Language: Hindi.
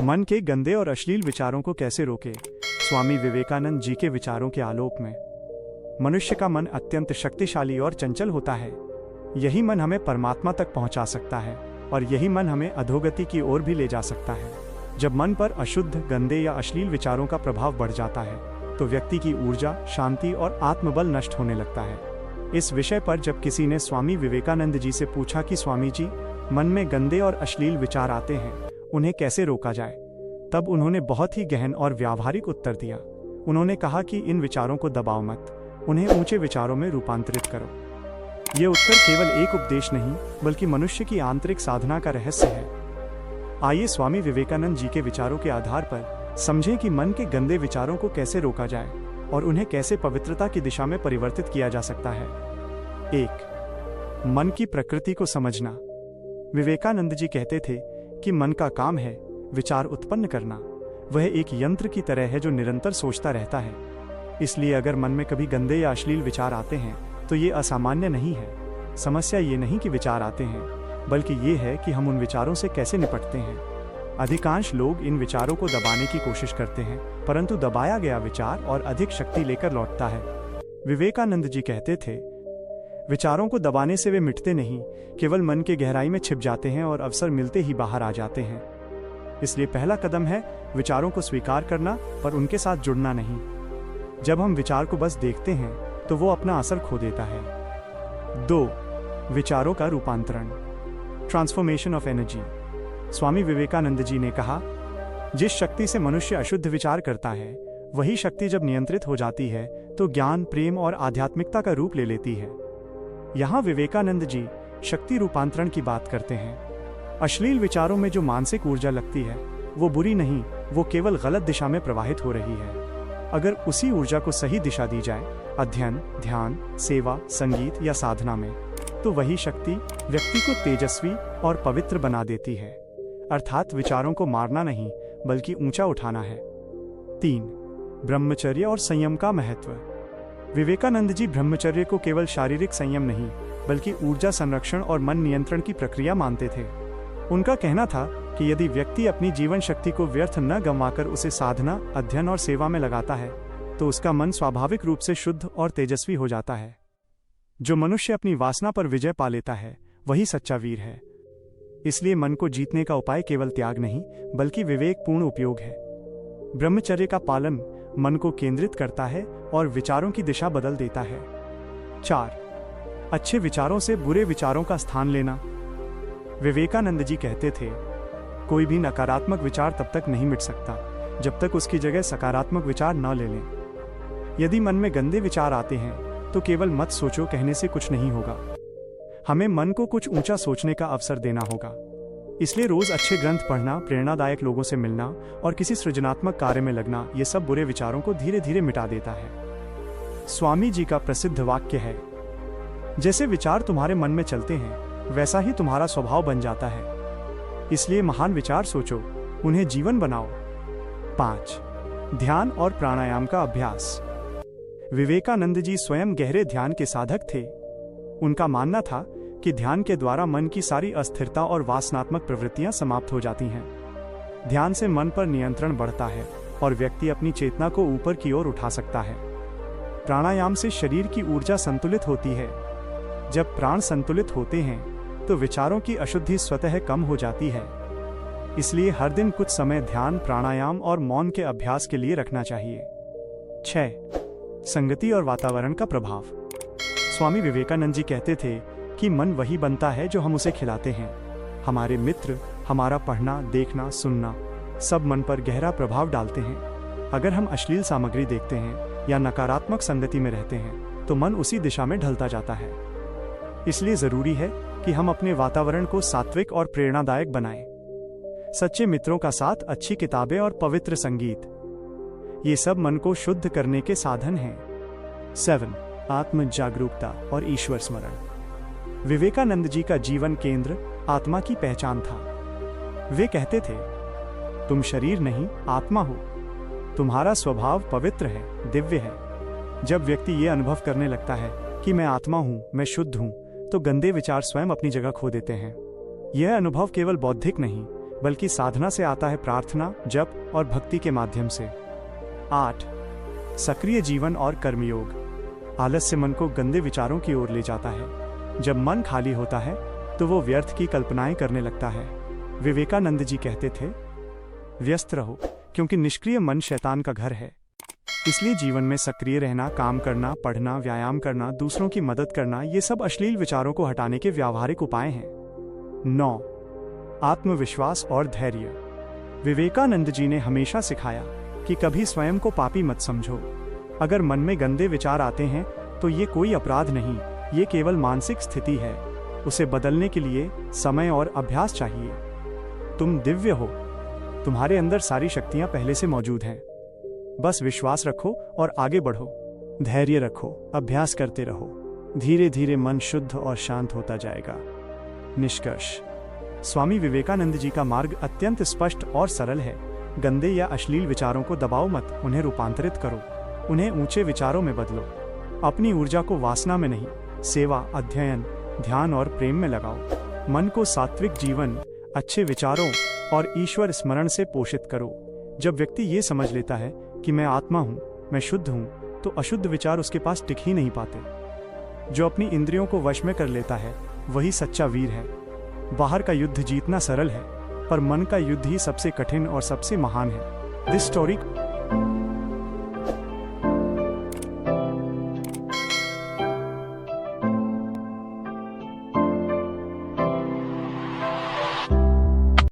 मन के गंदे और अश्लील विचारों को कैसे रोके? स्वामी विवेकानंद जी के विचारों के आलोक में। मनुष्य का मन अत्यंत शक्तिशाली और चंचल होता है। यही मन हमें परमात्मा तक पहुंचा सकता है और यही मन हमें अधोगति की ओर भी ले जा सकता है। जब मन पर अशुद्ध, गंदे या अश्लील विचारों का प्रभाव बढ़ जाता है तो व्यक्ति की ऊर्जा, शांति और आत्मबल नष्ट होने लगता है। इस विषय पर जब किसी ने स्वामी विवेकानंद जी से पूछा कि स्वामी जी, मन में गंदे और अश्लील विचार आते हैं, उन्हें कैसे रोका जाए, तब उन्होंने बहुत ही गहन और व्यावहारिक उत्तर दिया। उन्होंने कहा कि इन विचारों को दबाओ मत, उन्हें ऊंचे विचारों में रूपांतरित करो। ये उत्तर केवल एक उपदेश नहीं बल्कि मनुष्य की आंतरिक साधना का रहस्य है। आइए स्वामी विवेकानंद जी के विचारों के आधार पर समझें कि मन के गंदे विचारों को कैसे रोका जाए और उन्हें कैसे पवित्रता की दिशा में परिवर्तित किया जा सकता है। 1. मन की प्रकृति को समझना। विवेकानंद जी कहते थे कि मन का काम है विचार उत्पन्न करना। वह एक यंत्र की तरह है जो निरंतर सोचता रहता है। इसलिए अगर मन में कभी गंदे या अश्लील विचार आते हैं तो ये असामान्य नहीं है। समस्या ये नहीं कि विचार आते हैं, बल्कि ये है कि हम उन विचारों से कैसे निपटते हैं। अधिकांश लोग इन विचारों को दबाने की कोशिश करते हैं, परंतु दबाया गया विचार और अधिक शक्ति लेकर लौटता है। विवेकानंद जी कहते थे, विचारों को दबाने से वे मिटते नहीं, केवल मन के गहराई में छिप जाते हैं और अवसर मिलते ही बाहर आ जाते हैं। इसलिए पहला कदम है विचारों को स्वीकार करना, पर उनके साथ जुड़ना नहीं। जब हम विचार को बस देखते हैं तो वो अपना असर खो देता है। 2. विचारों का रूपांतरण, transformation of energy. Swami Vivekananda ji ने कहा, जिस शक्ति से मनुष्य अशुद्ध विचार करता है, वही शक्ति जब नियंत्रित हो जाती है तो ज्ञान, प्रेम और आध्यात्मिकता का रूप ले लेती है। यहाँ विवेकानंद जी शक्ति रूपांतरण की बात करते हैं। अश्लील विचारों में जो मानसिक ऊर्जा लगती है वो बुरी नहीं, वो केवल गलत दिशा में प्रवाहित हो रही है। अगर उसी ऊर्जा को सही दिशा दी जाए, अध्ययन, ध्यान, सेवा, संगीत या साधना में, तो वही शक्ति व्यक्ति को तेजस्वी और पवित्र बना देती है। अर्थात विचारों को मारना नहीं बल्कि ऊंचा उठाना है। 3. ब्रह्मचर्य और संयम का महत्व। विवेकानंद जी ब्रह्मचर्य को केवल शारीरिक संयम नहीं बल्कि ऊर्जा संरक्षण और मन नियंत्रण की प्रक्रिया मानते थे। उनका कहना था कि यदि व्यक्ति अपनी जीवन शक्ति को व्यर्थ न गंवाकर उसे साधना, अध्ययन और सेवा में लगाता है तो उसका मन स्वाभाविक रूप से शुद्ध और तेजस्वी हो जाता है। जो मनुष्य अपनी वासना पर विजय पा लेता है वही सच्चा वीर है। इसलिए मन को जीतने का उपाय केवल त्याग नहीं बल्कि विवेकपूर्ण उपयोग है। ब्रह्मचर्य का पालन मन को केंद्रित करता है और विचारों की दिशा बदल देता है। 4. अच्छे विचारों से बुरे विचारों का स्थान लेना। विवेकानंद जी कहते थे, कोई भी नकारात्मक विचार तब तक नहीं मिट सकता जब तक उसकी जगह सकारात्मक विचार न ले लें। यदि मन में गंदे विचार आते हैं तो केवल मत सोचो कहने से कुछ नहीं होगा। हमें मन को कुछ ऊंचा सोचने का अवसर देना होगा। इसलिए रोज अच्छे ग्रंथ पढ़ना, प्रेरणादायक लोगों से मिलना और किसी सृजनात्मक कार्य में लगना, ये सब बुरे विचारों को धीरे धीरे मिटा देता है। स्वामी जी का प्रसिद्ध वाक्य है, जैसे विचार तुम्हारे मन में चलते हैं वैसा ही तुम्हारा स्वभाव बन जाता है। इसलिए महान विचार सोचो, उन्हें जीवन बनाओ। 5. ध्यान और प्राणायाम का अभ्यास। विवेकानंद जी स्वयं गहरे ध्यान के साधक थे। उनका मानना था कि ध्यान के द्वारा मन की सारी अस्थिरता और वासनात्मक प्रवृत्तियां समाप्त हो जाती हैं। ध्यान से मन पर नियंत्रण बढ़ता है और व्यक्ति अपनी चेतना को ऊपर की ओर उठा सकता है। प्राणायाम से शरीर की ऊर्जा संतुलित होती है। जब प्राण संतुलित होते हैं तो विचारों की अशुद्धि स्वतः कम हो जाती है। इसलिए हर दिन कुछ समय ध्यान, प्राणायाम और मौन के अभ्यास के लिए रखना चाहिए। 6. संगति और वातावरण का प्रभाव। स्वामी विवेकानंद जी कहते थे कि मन वही बनता है जो हम उसे खिलाते हैं। हमारे मित्र, हमारा पढ़ना, देखना, सुनना सब मन पर गहरा प्रभाव डालते हैं। अगर हम अश्लील सामग्री देखते हैं या नकारात्मक संगति में रहते हैं तो मन उसी दिशा में ढलता जाता है। इसलिए जरूरी है कि हम अपने वातावरण को सात्विक और प्रेरणादायक बनाएं। सच्चे मित्रों का साथ, अच्छी किताबें और पवित्र संगीत, ये सब मन को शुद्ध करने के साधन हैं। 7. आत्म जागरूकता और ईश्वर स्मरण। विवेकानंद जी का जीवन केंद्र आत्मा की पहचान था। वे कहते थे, तुम शरीर नहीं आत्मा हो, तुम्हारा स्वभाव पवित्र है, दिव्य है। जब व्यक्ति ये अनुभव करने लगता है कि मैं आत्मा हूं, मैं शुद्ध हूं, तो गंदे विचार स्वयं अपनी जगह खो देते हैं। यह अनुभव केवल बौद्धिक नहीं बल्कि साधना से आता है, प्रार्थना, जप और भक्ति के माध्यम से। 8. सक्रिय जीवन और कर्मयोग। आलस्य मन को गंदे विचारों की ओर ले जाता है। जब मन खाली होता है तो वो व्यर्थ की कल्पनाएं करने लगता है। विवेकानंद जी कहते थे, व्यस्त रहो, क्योंकि निष्क्रिय मन शैतान का घर है। इसलिए जीवन में सक्रिय रहना, काम करना, पढ़ना, व्यायाम करना, दूसरों की मदद करना, ये सब अश्लील विचारों को हटाने के व्यावहारिक उपाय हैं। 9. आत्मविश्वास और धैर्य। विवेकानंद जी ने हमेशा सिखाया कि कभी स्वयं को पापी मत समझो। अगर मन में गंदे विचार आते हैं तो ये कोई अपराध नहीं, ये केवल मानसिक स्थिति है। उसे बदलने के लिए समय और अभ्यास चाहिए। तुम दिव्य हो, तुम्हारे अंदर सारी शक्तियां पहले से मौजूद हैं। बस विश्वास रखो और आगे बढ़ो। धैर्य रखो, अभ्यास करते रहो। धीरे धीरे मन शुद्ध और शांत होता जाएगा। निष्कर्ष: स्वामी विवेकानंद जी का मार्ग अत्यंत स्पष्ट और सरल है। गंदे या अश्लील विचारों को दबाओ मत, उन्हें रूपांतरित करो। उन्हें ऊंचे विचारों में बदलो। अपनी ऊर्जा को वासना में नहीं, सेवा, अध्ययन, ध्यान और प्रेम में लगाओ। मन को सात्विक जीवन, अच्छे विचारों और ईश्वर स्मरण से पोषित करो। जब व्यक्ति ये समझ लेता है कि मैं आत्मा हूँ, मैं शुद्ध हूँ, तो अशुद्ध विचार उसके पास टिक ही नहीं पाते। जो अपनी इंद्रियों को वश में कर लेता है वही सच्चा वीर है। बाहर का युद्ध जीतना सरल है, पर मन का युद्ध ही सबसे कठिन और सबसे महान है। This story